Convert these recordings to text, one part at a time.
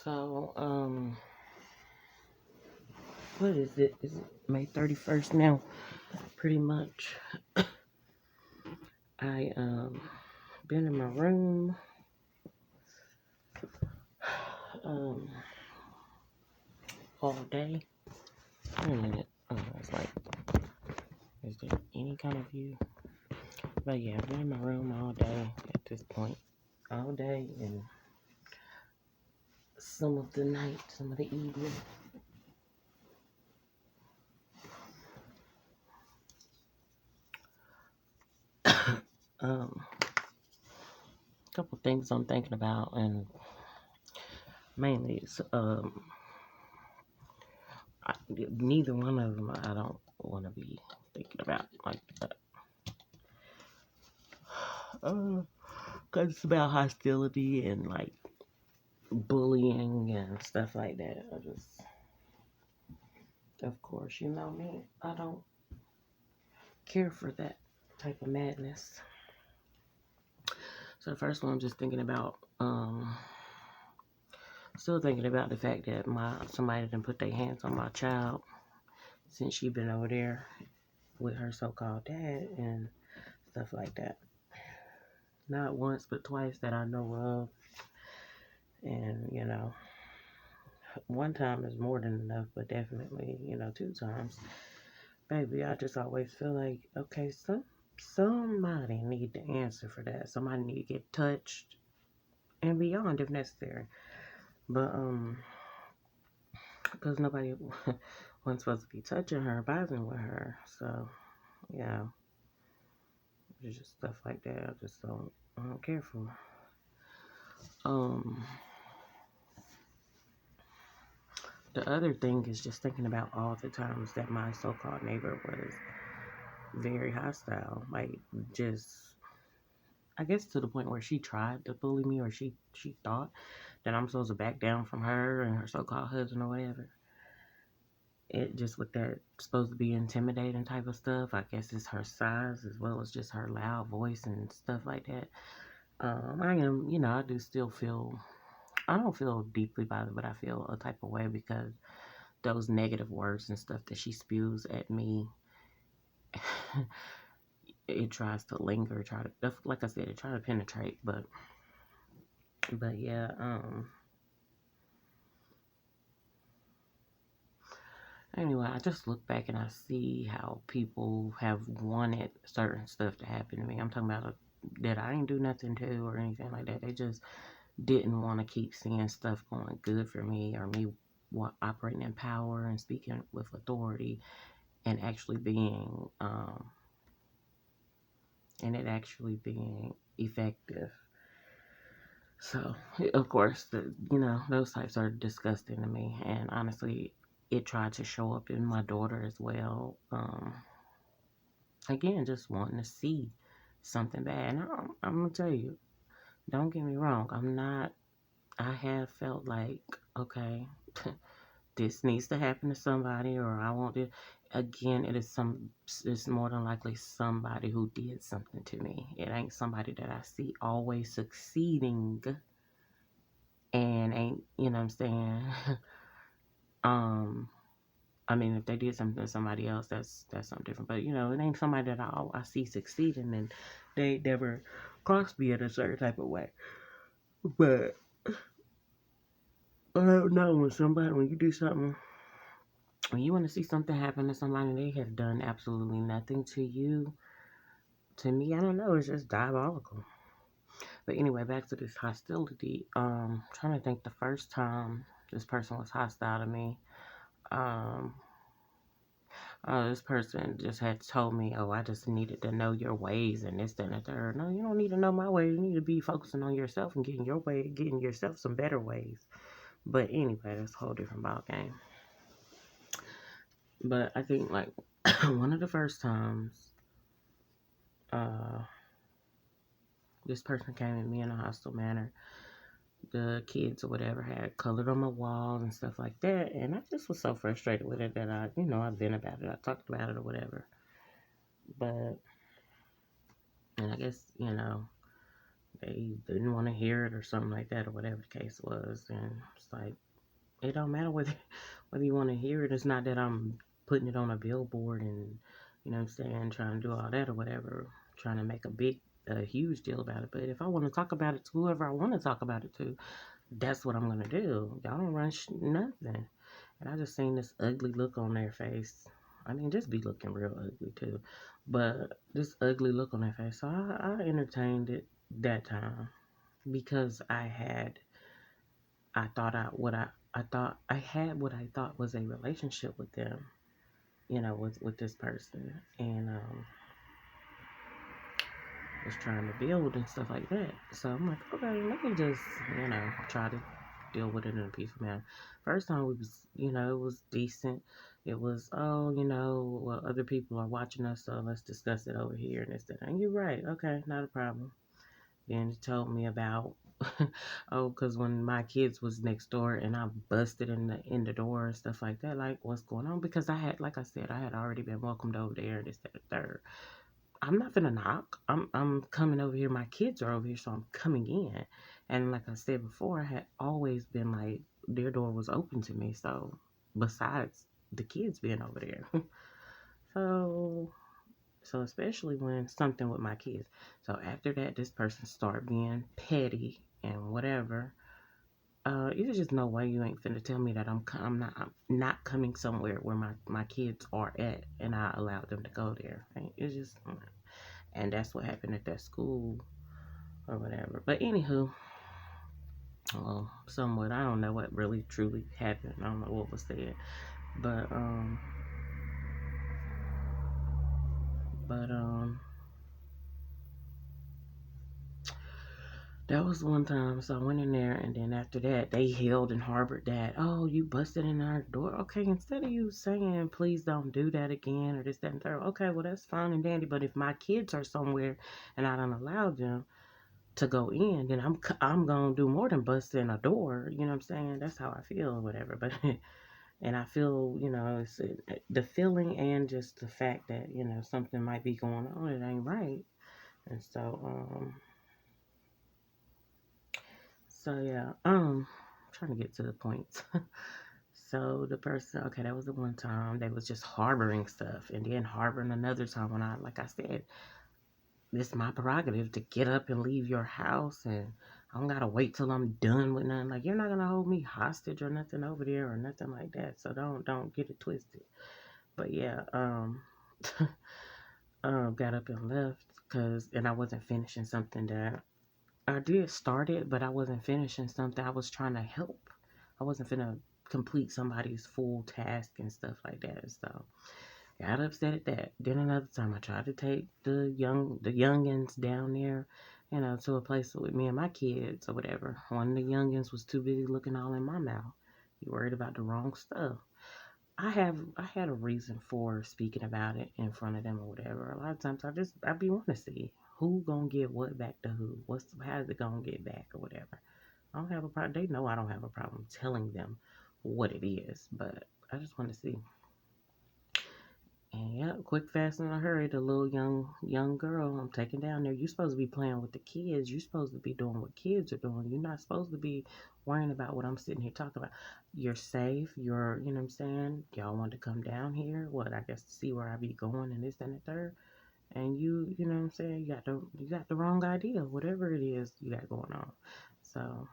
So, what is it? Is it May 31st now? Pretty much. I, been in my room, um, all day. Wait a minute. It's like, is there any kind of view? But yeah, I've been in my room all day at this point. All day and some of the night, some of the evening. A couple things I'm thinking about, and mainly it's, neither one of them I don't want to be thinking about like that. Cause it's about hostility and like bullying and stuff like that. Of course, you know me, I don't care for that type of madness. So the first one, I'm just thinking about, still thinking about the fact that somebody didn't put their hands on my child since she been over there with her so-called dad and stuff like that. Not once, but twice that I know of. And, one time is more than enough, but definitely, two times. Baby, I just always feel like, okay, somebody need to answer for that. Somebody need to get touched and beyond if necessary. But, because nobody wasn't supposed to be touching her, vibing with her. So, yeah, it's just stuff like that. I don't care for. Um, the other thing is just thinking about all the times that my so-called neighbor was very hostile. Like, just, I guess to the point where she tried to bully me, or she thought that I'm supposed to back down from her and her so-called husband or whatever. It just with that supposed to be intimidating type of stuff. I guess it's her size as well as just her loud voice and stuff like that. I do still feel, I don't feel deeply bothered, but I feel a type of way because those negative words and stuff that she spews at me, it tries to linger, like I said, it tries to penetrate, but yeah, anyway, I just look back and I see how people have wanted certain stuff to happen to me. I'm talking about that I didn't do nothing to or anything like that. They just didn't want to keep seeing stuff going good for me, or me operating in power and speaking with authority and actually being, and it actually being effective. So, of course, those types are disgusting to me. And honestly, it tried to show up in my daughter as well. Again, just wanting to see something bad. And I'm going to tell you, don't get me wrong. I have felt like, okay, this needs to happen to somebody, or I want it. Again, it's more than likely somebody who did something to me. It ain't somebody that I see always succeeding and ain't, you know what I'm saying? um, I mean, if they did something to somebody else, that's something different. But it ain't somebody that I see succeeding, and they never cross me in a certain type of way. But I don't know, when you do something, when you want to see something happen to somebody, they have done absolutely nothing to you. To me, I don't know, it's just diabolical. But anyway, back to this hostility. Trying to think the first time this person was hostile to me. Um, this person just had told me, oh, I just needed to know your ways and this, that, and the third. No, you don't need to know my ways. You need to be focusing on yourself and getting yourself some better ways. But anyway, that's a whole different ball game. But I think like one of the first times, uh, this person came at me in a hostile manner. The kids or whatever had colored on my walls and stuff like that, and I just was so frustrated with it that I vent about it. I talked about it or whatever. But, and I guess, they didn't want to hear it or something like that or whatever the case was. And it's like, it don't matter whether you want to hear it. It's not that I'm putting it on a billboard and, you know what I'm saying, trying to do all that or whatever, trying to make a huge deal about it. But if I want to talk about it to whoever I want to talk about it to, that's what I'm going to do. Y'all don't run nothing. And I just seen this ugly look on their face. I mean, just be looking real ugly too. But this ugly look on their face. So I entertained it that time because I thought I had what I thought was a relationship with them, you know, with this person, and was trying to build and stuff like that. So I'm like, okay, let me just, you know, try to deal with it in a peaceful manner. First time we was, you know, it was decent. It was, oh, you know, well, other people are watching us, so let's discuss it over here and this, that. And you're right. Okay, not a problem. Then he told me about, oh, because when my kids was next door and I busted in the door and stuff like that, like what's going on? Because I had, like I said, I had already been welcomed over there, this, that, the third. I'm not gonna knock. I'm coming over here. My kids are over here, so I'm coming in. And like I said before, I had always been like their door was open to me. So besides the kids being over there, so especially when something with my kids. So after that, this person started being petty and whatever. There's just no way you ain't finna tell me that I'm not coming somewhere where my kids are at, and I allowed them to go there. Right? It's just, and that's what happened at that school or whatever. But anywho, well, somewhat I don't know what really truly happened. I don't know what was said, but but that was one time. So I went in there, and then after that, they held and harbored that. Oh, you busted in our door. Okay, instead of you saying, please don't do that again, or this, that, and third. Okay, well, that's fine and dandy. But if my kids are somewhere and I don't allow them to go in, then I'm gonna do more than bust in a door. You know what I'm saying? That's how I feel, or whatever. But and I feel, you know, the feeling and just the fact that you know something might be going on. It ain't right, and so yeah, trying to get to the point. So the person, okay, that was the one time they was just harboring stuff, and then harboring another time when like I said, it's my prerogative to get up and leave your house, and I don't gotta wait till I'm done with nothing. Like you're not gonna hold me hostage or nothing over there or nothing like that. So don't get it twisted. But yeah, got up and left and I wasn't finishing something that I did start it, but I wasn't finishing something. I was trying to help. I wasn't finna complete somebody's full task and stuff like that. So got upset at that. Then another time I tried to take the youngins down there, you know, to a place with me and my kids or whatever. One of the youngins was too busy looking all in my mouth. He worried about the wrong stuff. I had a reason for speaking about it in front of them or whatever. A lot of times I be wanting to see who gonna get what back to who. How's it gonna get back or whatever. I don't have a problem. They know I don't have a problem telling them what it is, but I just want to see. And yeah, quick, fast, and a hurry. The little young girl I'm taking down there. You're supposed to be playing with the kids. You're supposed to be doing what kids are doing. You're not supposed to be worrying about what I'm sitting here talking about. You're safe. You know what I'm saying? Y'all want to come down here? What? I guess to see where I be going and this and the third. And you know what I'm saying? You got the wrong idea. Whatever it is you got going on. So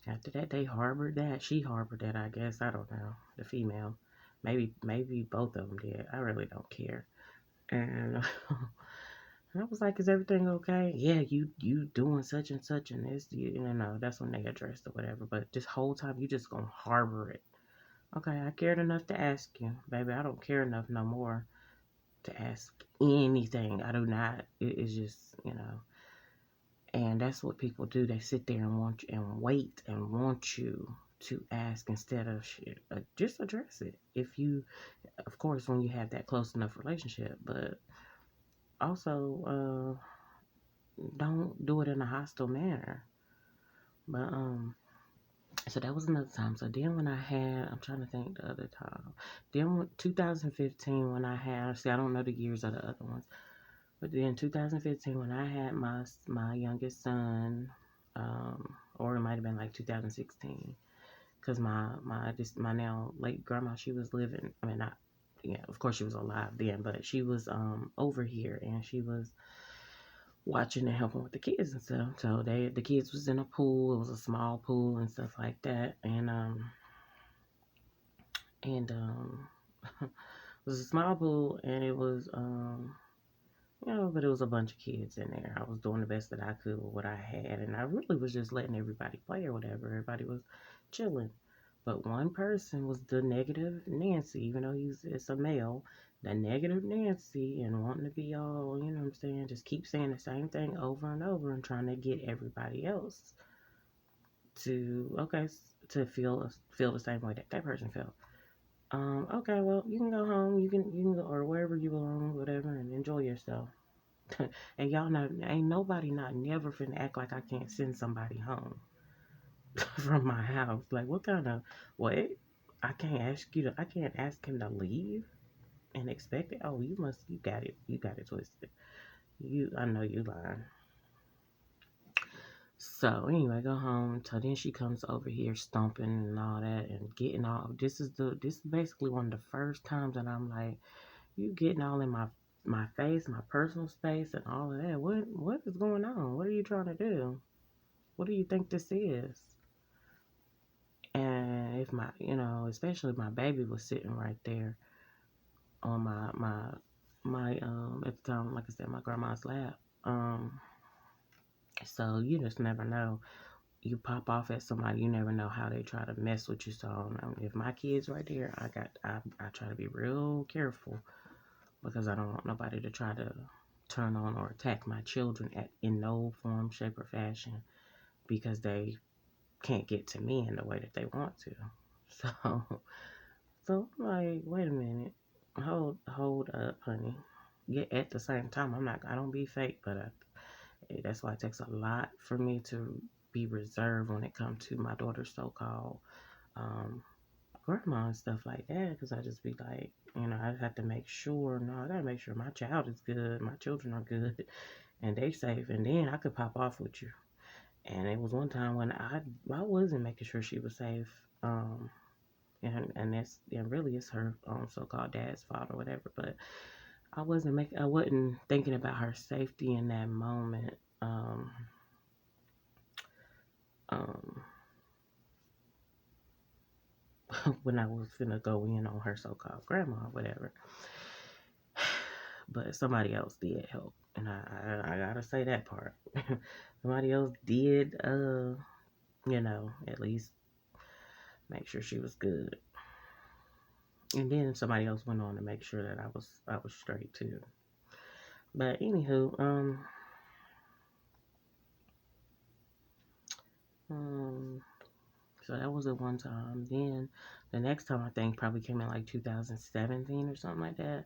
after that, they harbored that. She harbored that. I guess I don't know. The female. Maybe both of them did. I really don't care. And I was like, "Is everything okay?" Yeah, you doing such and such and this, you know, that's when they addressed or whatever. But this whole time, you just gonna harbor it. Okay, I cared enough to ask you, baby. I don't care enough no more to ask anything. I do not. It's just, you know, and that's what people do. They sit there and want you and wait and want you to ask instead of just address it. If you, of course, when you have that close enough relationship, but also don't do it in a hostile manner. But so that was another time. So then when I'm trying to think the other time. Then 2015 when see, I don't know the years of the other ones. But then 2015, when I had my youngest son, or it might have been like 2016, because my now late grandma, she was living. I mean, not, yeah, of course she was alive then, but she was over here, and she was watching and helping with the kids and stuff. So the kids was in a pool. It was a small pool and stuff like that, and it was a small pool, and it was but it was a bunch of kids in there. I was doing the best that I could with what I had, and I really was just letting everybody play or whatever. Everybody was chilling. But one person was the negative Nancy, even though it's a male, the negative Nancy, and wanting to be all, you know what I'm saying, just keep saying the same thing over and over and trying to get everybody else to, okay, to feel the same way that that person felt. Okay, well, you can go home, you can go, or wherever you belong, whatever, and enjoy yourself. And y'all know, ain't nobody not never finna act like I can't send somebody home from my house. Like, what kind of, what? I can't ask him to leave and expect it. Oh, you got it twisted. I know you lying. So anyway, go home. So then she comes over here stomping and all that and getting all. This is basically one of the first times that I'm like, you getting all in my face, my personal space, and all of that. What is going on? What are you trying to do? What do you think this is? And if especially my baby was sitting right there on my at the time, like I said, my grandma's lap. Um, so you just never know. You pop off at somebody, you never know how they try to mess with you. So if my kids right there, I try to be real careful because I don't want nobody to try to turn on or attack my children in no form, shape, or fashion because they can't get to me in the way that they want to. So, so I'm like, wait a minute, hold up, honey. Yet at the same time, I don't be fake, but that's why it takes a lot for me to be reserved when it comes to my daughter's so-called um, grandma and stuff like that, because I just be like, I have to make sure. No, I gotta make sure my child is good, my children are good, and they safe, and then I could pop off with you. And it was one time when I wasn't making sure she was safe, and that's really it's her so-called dad's fault or whatever. But I wasn't thinking about her safety in that moment. Um, when I was finna go in on her so-called grandma or whatever. But somebody else did help, and I gotta say that part. Somebody else did, at least make sure she was good. And then somebody else went on to make sure that I was straight too. But anywho, um, so that was at one time. Then the next time I think probably came in like 2017 or something like that.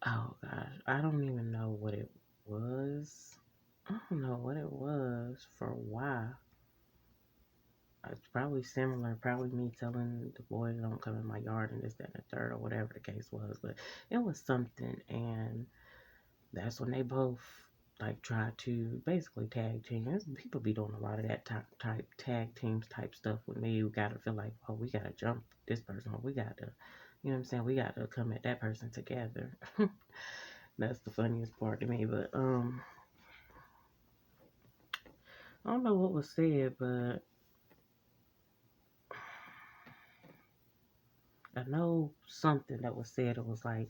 Oh gosh, I don't even know what it was. I don't know what it was for why. It's probably similar. Probably me telling the boy don't come in my yard and this, that, and the third, or whatever the case was. But it was something, and that's when they both like tried to basically tag team. People be doing a lot of that type tag teams type stuff with me. We gotta feel like, oh, we gotta jump this person, or we gotta, you know what I'm saying? We gotta come at that person together. That's the funniest part to me. But I don't know what was said, but I know something that was said. It was like,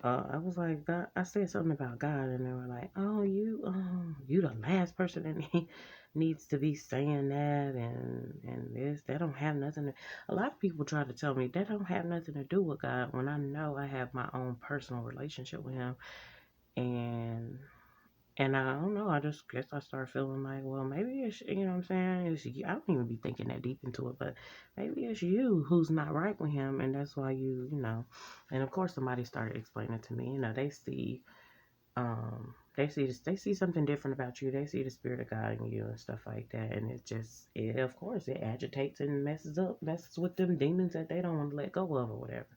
I was like, God, I said something about God, and they were like, oh, you the last person that needs to be saying that, and this, that don't have nothing to, a lot of people try to tell me that don't have nothing to do with God, when I know I have my own personal relationship with him, and I don't know, I just guess I start feeling like, well, maybe it's, you know what I'm saying? It's you. I don't even be thinking that deep into it, but maybe it's you who's not right with him, and that's why and of course somebody started explaining to me, they see something different about you. They see the spirit of God in you and stuff like that, and of course, it agitates and messes with them demons that they don't want to let go of or whatever.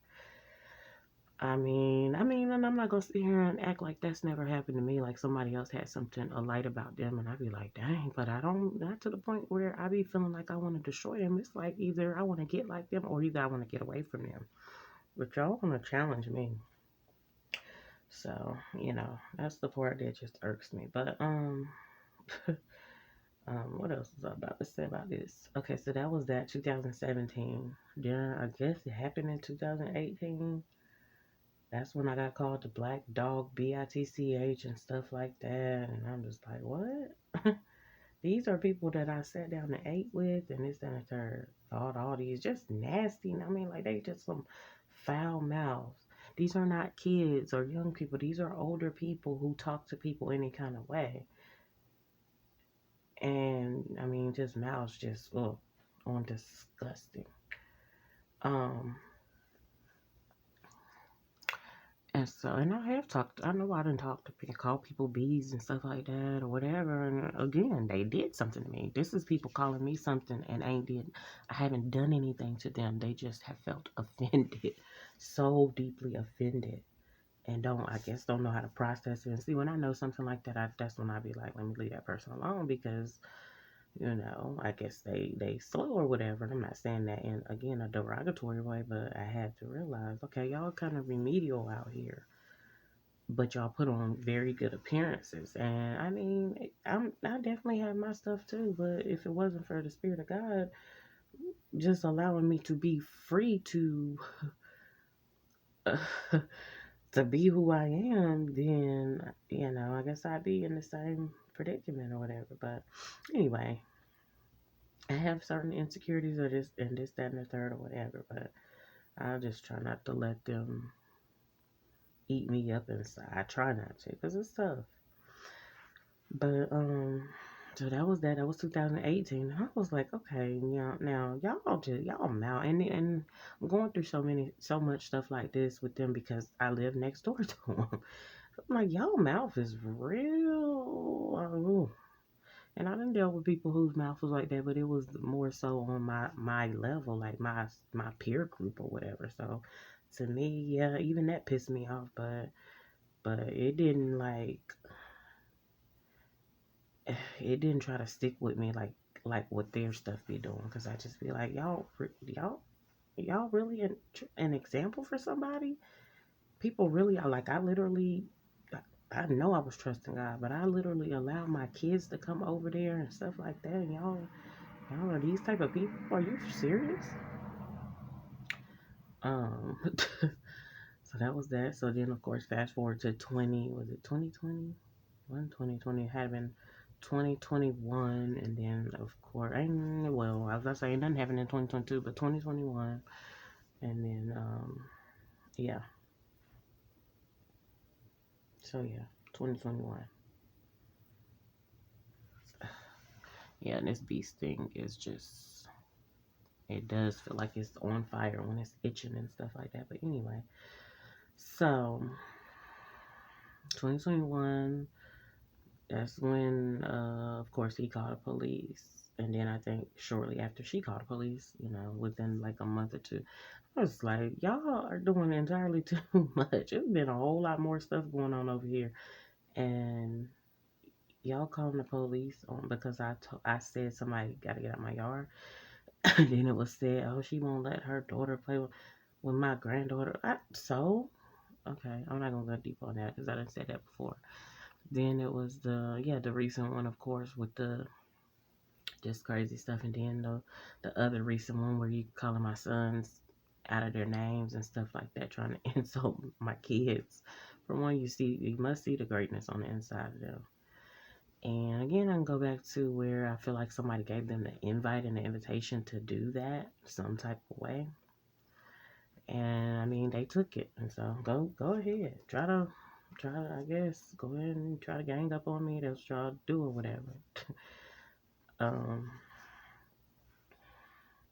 and I'm not gonna sit here and act like that's never happened to me. Like somebody else had something a light about them, and I'd be like, dang. But I don't. Not to the point where I be feeling like I want to destroy them. It's like either I want to get like them, or either I want to get away from them. But y'all want to challenge me, so that's the part that just irks me. But what else was I about to say about this? Okay, so that was that 2017. Then I guess it happened in 2018. That's when I got called the Black Dog BITCH and stuff like that. And I'm just like, what? These are people that I sat down and ate with, and this, that, and the third. Thought all these just nasty. I mean, like, they just some foul mouths. These are not kids or young people. These are older people who talk to people any kind of way. And, I mean, just mouths just, on disgusting. Um, And so, and I have talked, I know I didn't talk to people, call people bees and stuff like that or whatever. And again, they did something to me. This is people calling me something and I haven't done anything to them. They just have felt offended, so deeply offended. And I guess don't know how to process it. And see, when I know something like that, that's when I be like, let me leave that person alone because, I guess they slow or whatever. And I'm not saying that in, again, a derogatory way, but I had to realize, okay, y'all kind of remedial out here, but y'all put on very good appearances. And I mean, I definitely have my stuff too, but if it wasn't for the Spirit of God just allowing me to be free to to be who I am, then I guess I'd be in the same predicament or whatever. But anyway, I have certain insecurities or this and this, that, and the third or whatever, but I'll just try not to let them eat me up inside. I try not to because it's tough. But so that was that. That was 2018. I was like, okay, now y'all mouth and I'm going through so much stuff like this with them because I live next door to them. I'm like, y'all mouth is real. And I didn't deal with people whose mouth was like that, but it was more so on my level, like my peer group or whatever. So to me, yeah, even that pissed me off, but it didn't it didn't try to stick with me like what their stuff be doing, because I just be like, y'all really an example for somebody. People really are like, I know I was trusting God, but I literally allowed my kids to come over there and stuff like that, and y'all are these type of people. Are you serious? So that was that. So then, of course, fast forward to 20, was it 2020? 2020 had been 2021, and then of course, well, I was gonna say nothing happened in 2022, but 2021, and then yeah, so yeah, 2021. Yeah, and this beast thing is just, it does feel like it's on fire when it's itching and stuff like that. But anyway, so 2021, that's when, of course, he called the police. And then I think shortly after she called the police, within like a month or two, I was like, y'all are doing entirely too much. It's been a whole lot more stuff going on over here. And y'all calling the police on because I said somebody got to get out my yard. And then it was said, oh, she won't let her daughter play with my granddaughter. Okay, I'm not going to go deep on that because I didn't say that before. Then it was the recent one, of course, with the just crazy stuff, and then the other recent one where you calling my sons out of their names and stuff like that, trying to insult my kids. For one, you must see the greatness on the inside of them. And again, I can go back to where I feel like somebody gave them the invite and the invitation to do that some type of way. And I mean, they took it, and so go ahead, try to, I guess, go ahead and try to gang up on me. That's what y'all do or whatever. um,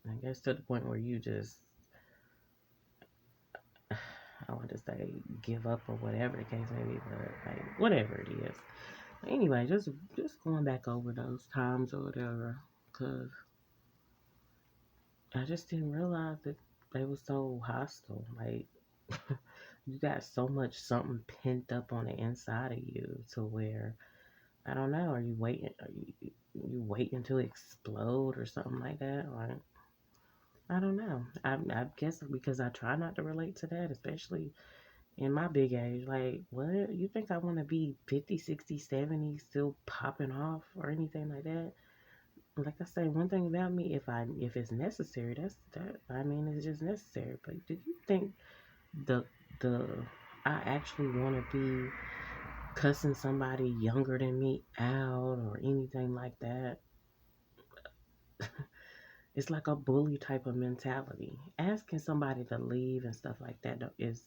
I guess to the point where you just, I want to say, give up or whatever the case may be, but like whatever it is. Anyway, just going back over those times or whatever, cause I just didn't realize that they were so hostile. Like you got so much something pent up on the inside of you to where I don't know. Are you waiting? You waiting to explode or something like that? Like I don't know. I guess because I try not to relate to that, especially in my big age. Like, what? You think I want to be 50, 60, 70 still popping off or anything like that? Like I say, one thing about me, if it's necessary, that. I mean, it's just necessary. But do you think the the I actually want to be cussing somebody younger than me out or anything like that? It's like a bully type of mentality. Asking somebody to leave and stuff like that is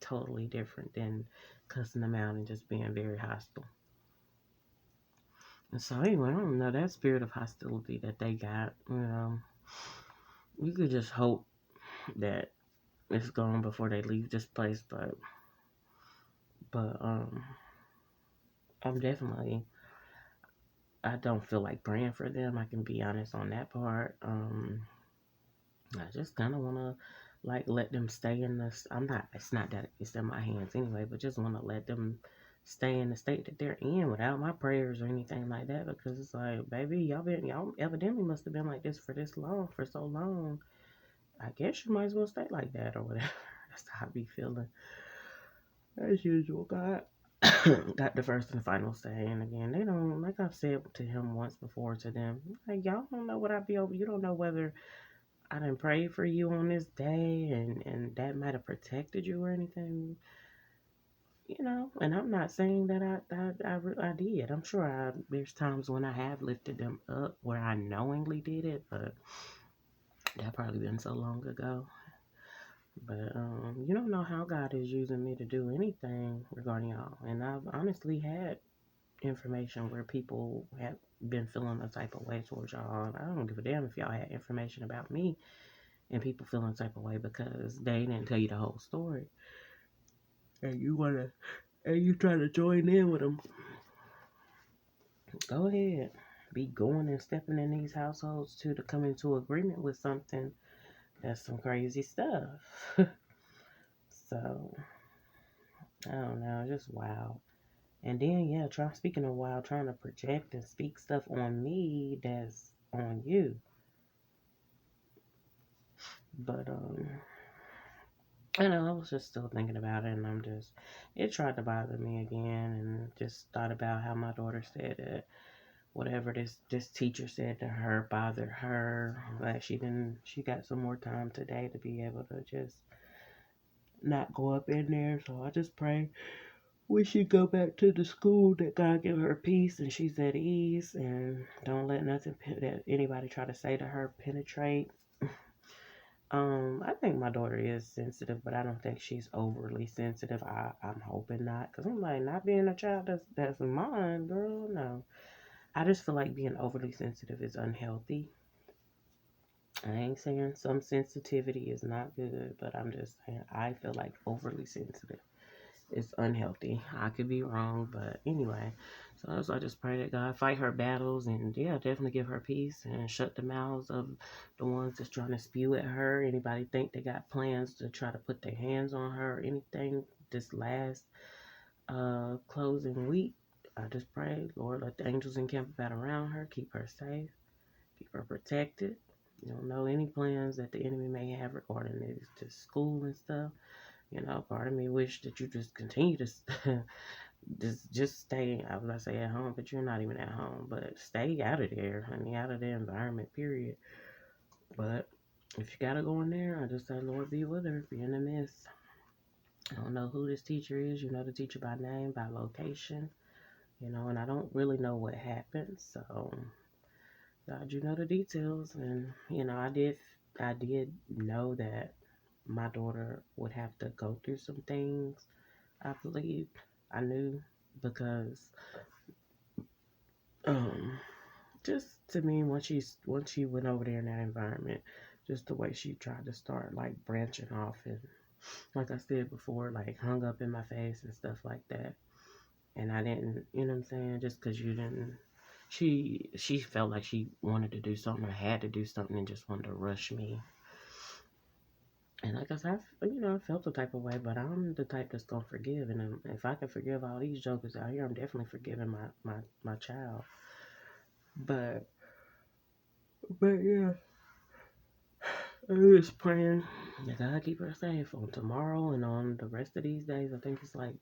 totally different than cussing them out and just being very hostile. And so anyway, I don't know that spirit of hostility that they got. You could just hope that it's gone before they leave this place. But I'm definitely I don't feel like praying for them. I can be honest on that part. I just kind of want to like let them stay in this. I'm not. It's not that it's in my hands anyway, but just want to let them stay in the state that they're in without my prayers or anything like that. Because it's like, baby, y'all evidently must have been like this for this long, for so long. I guess you might as well stay like that or whatever. That's how I be feeling. As usual, God got the first and final say. And again, they don't, like I've said to him once before to them, like, y'all don't know what I be over. You don't know whether I done prayed for you on this day and that might have protected you or anything, And I'm not saying that I did. I'm sure there's times when I have lifted them up where I knowingly did it, but that probably been so long ago. But you don't know how God is using me to do anything regarding y'all. And I've honestly had information where people have been feeling a type of way towards y'all. I don't give a damn if y'all had information about me and people feeling a type of way because they didn't tell you the whole story. And you try to join in with them. Go ahead. Be going and stepping in these households to come into agreement with something that's some crazy stuff. So I don't know, just wow. And then yeah, speaking of wild, trying to project and speak stuff on me that's on you. But I know I was just still thinking about it, and it tried to bother me again, and just thought about how my daughter said that whatever this teacher said to her bothered her. Like she got some more time today to be able to just not go up in there. So I just pray when she go back to the school that God give her peace and she's at ease and don't let nothing that anybody try to say to her penetrate. I think my daughter is sensitive, but I don't think she's overly sensitive. I'm hoping not, cause I'm like not being a child that's mine, girl. No, I just feel like being overly sensitive is unhealthy. I ain't saying some sensitivity is not good, but I'm just saying I feel like overly sensitive is unhealthy. I could be wrong, but anyway. So I just pray that God fight her battles and yeah, definitely give her peace and shut the mouths of the ones that's trying to spew at her. Anybody think they got plans to try to put their hands on her or anything this last closing week. I just pray, Lord, let the angels encamp about around her, keep her safe, keep her protected. You don't know any plans that the enemy may have regarding this to school and stuff. Part of me wish that you just continue to just stay. I was gonna say at home, but you're not even at home. But stay out of there, honey, out of the environment. Period. But if you gotta go in there, I just say, Lord, be with her, be in the midst. I don't know who this teacher is. You know the teacher by name, by location. And I don't really know what happened. So God, you know the details, and I did know that my daughter would have to go through some things. I believe I knew because um just to me once she went over there in that environment, just the way she tried to start like branching off and like I said before, like hung up in my face and stuff like that. And I didn't, you know what I'm saying, just because you didn't she felt like she wanted to do something or had to do something and just wanted to rush me. And I guess I felt the type of way, but I'm the type that's gonna forgive. And if I can forgive all these jokers out here, I'm definitely forgiving my child. But yeah, I'm just praying that God keep her safe on tomorrow and on the rest of these days. I think it's like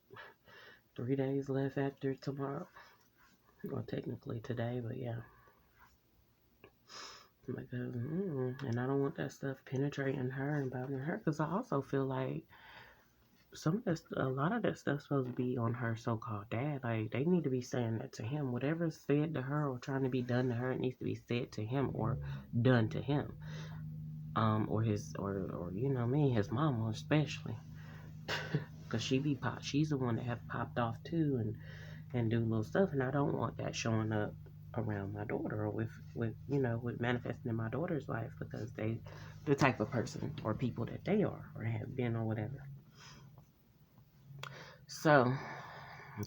3 days left after tomorrow. Well, technically today, but yeah. Because, and I don't want that stuff penetrating her and bothering her. Because I also feel like a lot of that stuff's supposed to be on her so-called dad. Like, they need to be saying that to him. Whatever's said to her or trying to be done to her, it needs to be said to him or done to him. Or you know me, his mama especially. Because she's the one that have popped off too and do little stuff. And I don't want that showing up around my daughter or with manifesting in my daughter's life because the type of person or people that they are or have been or whatever. So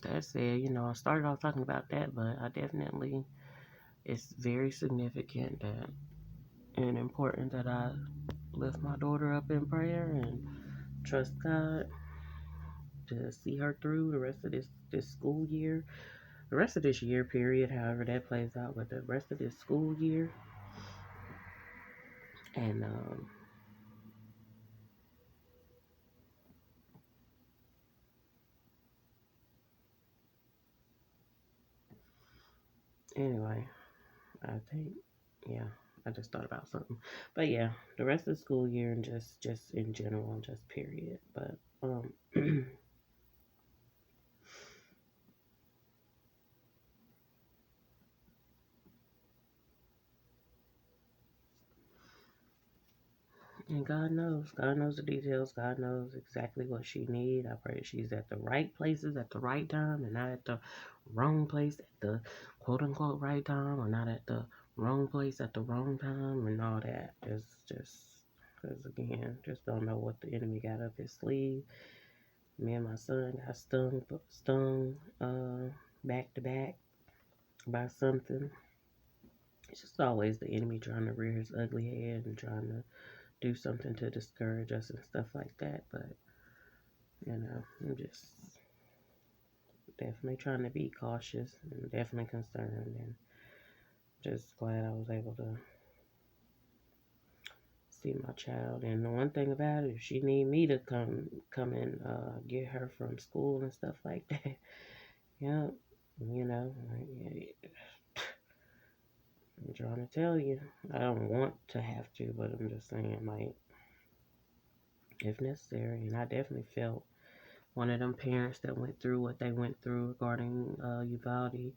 that said, I started off talking about that, but it's very significant that and important that I lift my daughter up in prayer and trust God to see her through the rest of this school year, the rest of this year period, however that plays out, but the rest of this school year. And anyway, I think yeah, I just thought about something, but yeah, the rest of the school year and just in general, just period. But and God knows the details. God knows exactly what she needs. I pray she's at the right places at the right time and not at the wrong place at the quote unquote right time or not at the wrong place at the wrong time and all that. It's just, because again, just don't know what the enemy got up his sleeve. Me and my son got stung back to back by something. It's just always the enemy trying to rear his ugly head and trying to do something to discourage us and stuff like that. But, I'm just definitely trying to be cautious and definitely concerned and just glad I was able to see my child. And the one thing about it, if she need me to come and get her from school and stuff like that, yeah, I'm trying to tell you, I don't want to have to, but I'm just saying, like, if necessary. And I definitely felt one of them parents that went through what they went through regarding Uvalde.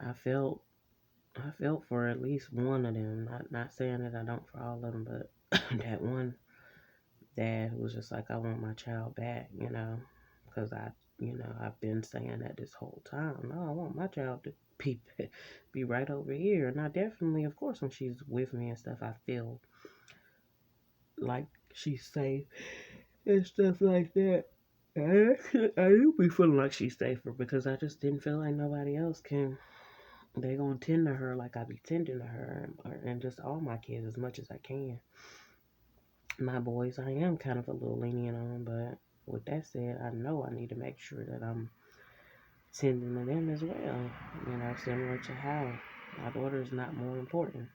I felt I felt for at least one of them. Not saying that I don't for all of them, but that one dad who was just like, I want my child back, because I've been saying that this whole time. No, I want my child to be right over here. And I definitely, of course, when she's with me and stuff, I feel like she's safe and stuff like that. I do be feeling like she's safer because I just didn't feel like nobody else can. They gonna tend to her like I be tending to her, and just all my kids as much as I can. My boys, I am kind of a little lenient on, but with that said, I know I need to make sure that I'm tending to them as well. Similar to how my daughter is not more important.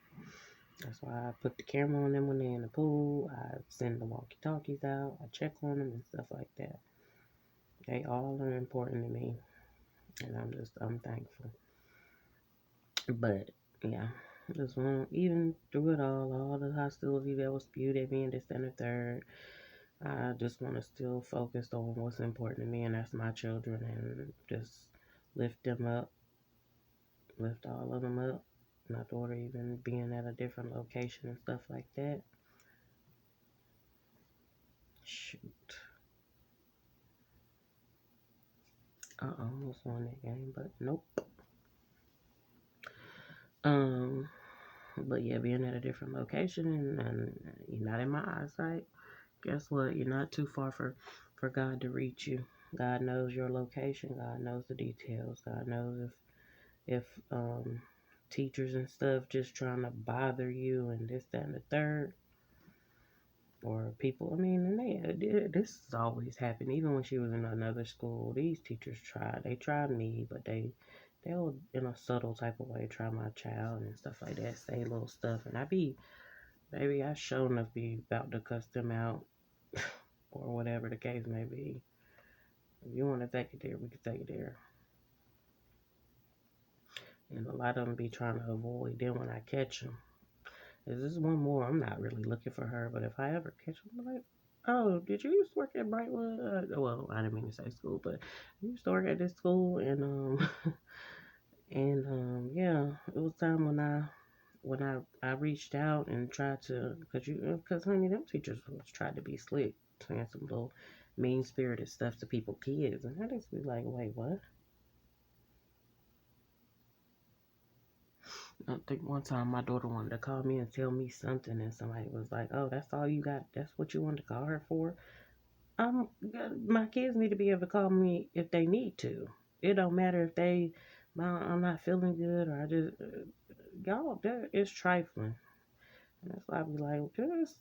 That's why I put the camera on them when they're in the pool. I send the walkie-talkies out. I check on them and stuff like that. They all are important to me, and I'm thankful. But yeah, just want even through it all the hostility that was spewed at me and this and the third. I just want to still focus on what's important to me, and that's my children, and just lift them up, lift all of them up. My daughter even being at a different location and stuff like that. Shoot. I almost won that game, but nope. Um, but yeah, being at a different location and you're not in my eyesight, guess what? You're not too far for God to reach you. God knows your location. God knows the details. God knows if teachers and stuff just trying to bother you and this, that, and the third. or people. I mean, and this has always happened. Even when she was in another school, these teachers tried. They tried me, but they'll in a subtle type of way try my child and stuff like that. Say little stuff, and maybe I sure enough be about to cuss them out or whatever the case may be. If you want to take it there, we can take it there. And a lot of them be trying to avoid. Then when I catch them, is this one more? I'm not really looking for her, but if I ever catch them, I'm like, oh, did you used to work at Brightwood? Well, I didn't mean to say school, but you used to work at this school, and yeah, it was time when I reached out and tried to, cause honey, them teachers was tried to be slick, saying some little mean spirited stuff to people kids, and I just be like, wait, what? I think one time my daughter wanted to call me and tell me something, and somebody was like, "Oh, that's all you got? That's what you wanted to call her for?" Um, my kids need to be able to call me if they need to. It don't matter if I'm not feeling good or I just y'all that is trifling. And that's why I be like, just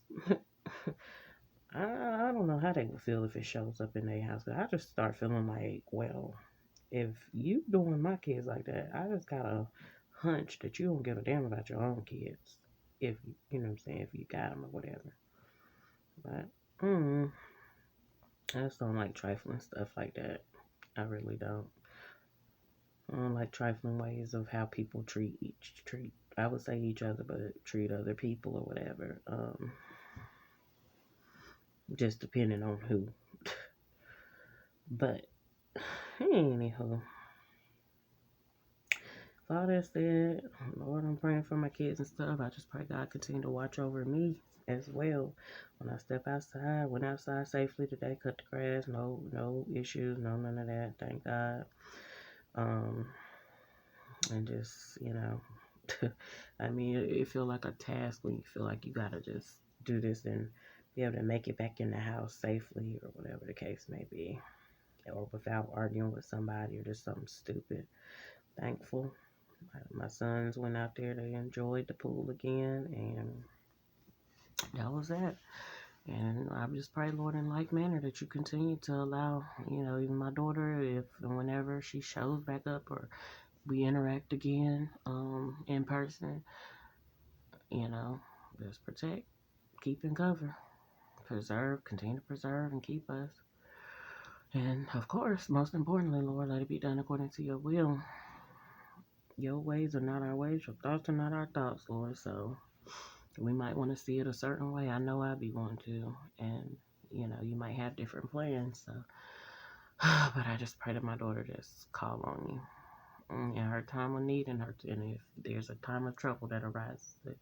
I don't know how they would feel if it shows up in their house. 'Cause I just start feeling like, well, if you doing my kids like that, I just got a hunch that you don't give a damn about your own kids. If you know what I'm saying, if you got them or whatever. But I just don't like trifling stuff like that. I really don't. I don't like trifling ways of how people treat. I would say each other, but treat other people or whatever. Just depending on who. But anyhow, all that said, Lord, I'm praying for my kids and stuff. I just pray God continue to watch over me as well. When I step outside, went outside safely today, cut the grass, no issues, none of that. Thank God. Um, and just I mean, it feel like a task when you feel like you gotta just do this and be able to make it back in the house safely or whatever the case may be, or without arguing with somebody or just something stupid. Thankful. My sons went out there, they enjoyed the pool again, and that was that. And I just pray, Lord, in like manner that you continue to allow, even my daughter, if and whenever she shows back up or we interact again in person, just protect, keep and cover, preserve, continue to preserve and keep us. And of course, most importantly, Lord, let it be done according to your will. Your ways are not our ways, your thoughts are not our thoughts, Lord. So we might want to see it a certain way. I know I'd be wanting to. And, you might have different plans. So, but I just pray that my daughter just call on you. In her time of need and if there's a time of trouble that arises, that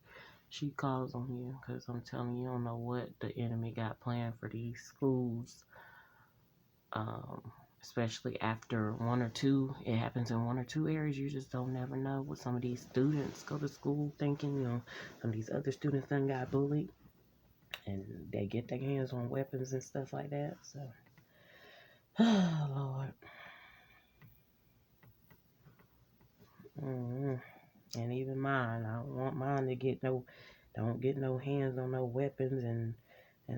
she calls on you. Because I'm telling you, you don't know what the enemy got planned for these schools. Especially after it happens in one or two areas. You just don't never know what some of these students go to school thinking, some of these other students then got bullied and they get their hands on weapons and stuff like that. So, oh, Lord. And even mine, I don't want mine to don't get no hands on no weapons and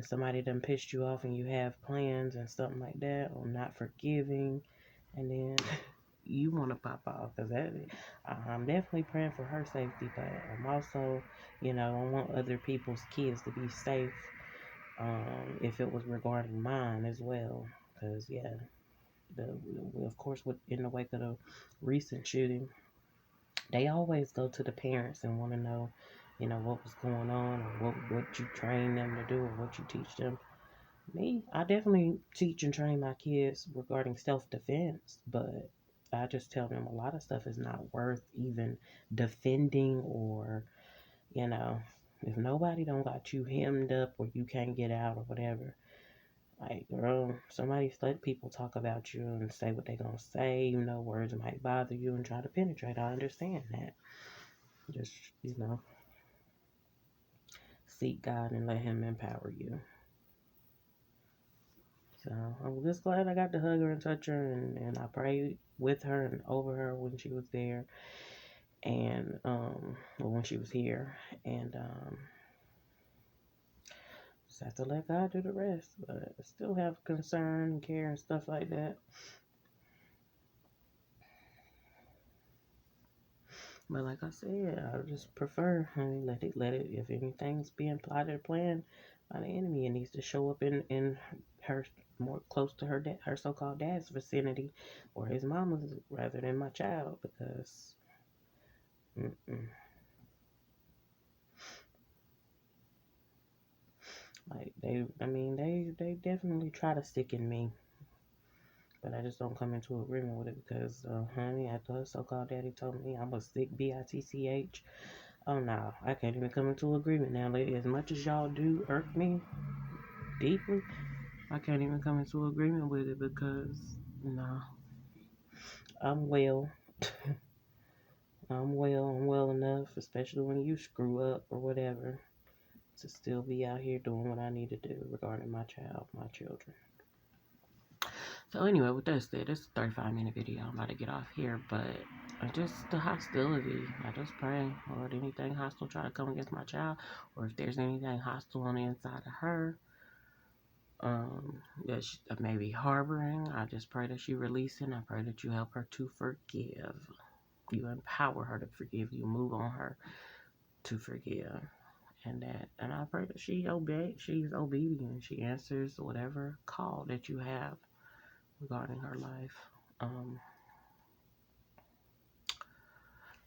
somebody done pissed you off and you have plans and something like that, or not forgiving, and then you want to pop off, because I'm definitely praying for her safety, but I'm also, I want other people's kids to be safe, if it was regarding mine as well, because yeah, of course, in the wake of the recent shooting, they always go to the parents and want to know, what was going on, or what you train them to do, or what you teach them. Me, I definitely teach and train my kids regarding self-defense, but I just tell them a lot of stuff is not worth even defending, or, if nobody don't got you hemmed up or you can't get out or whatever, like, girl, somebody's let people talk about you and say what they gonna say, words might bother you and try to penetrate. I understand that. Just, seek God and let Him empower you. So I'm just glad I got to hug her and touch her, and I prayed with her and over her when she was there, and when she was here, and Just have to let God do the rest. But I still have concern and care and stuff like that. But like I said, I just prefer, honey, let it. If anything's being plotted or planned by the enemy, it needs to show up in her more close to her so-called dad's vicinity, or his mama's, rather than my child, because mm-mm. Like they definitely try to stick in me, but I just don't come into agreement with it because, honey, after her so-called daddy told me I'm a sick bitch. Oh no, I can't even come into agreement now, lady. As much as y'all do irk me deeply, I can't even come into agreement with it because no, I'm well. I'm well enough, especially when you screw up or whatever, to still be out here doing what I need to do regarding my child, my children. So anyway, with that said, it's a 35-minute video. I'm about to get off here, but just the hostility. I just pray, Lord, anything hostile try to come against my child, or if there's anything hostile on the inside of her, that may be harboring, I just pray that she release it. And I pray that you help her to forgive. You empower her to forgive. You move on her to forgive. And I pray that she's obedient. She answers whatever call that you have regarding her life.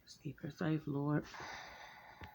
Just keep her safe, Lord.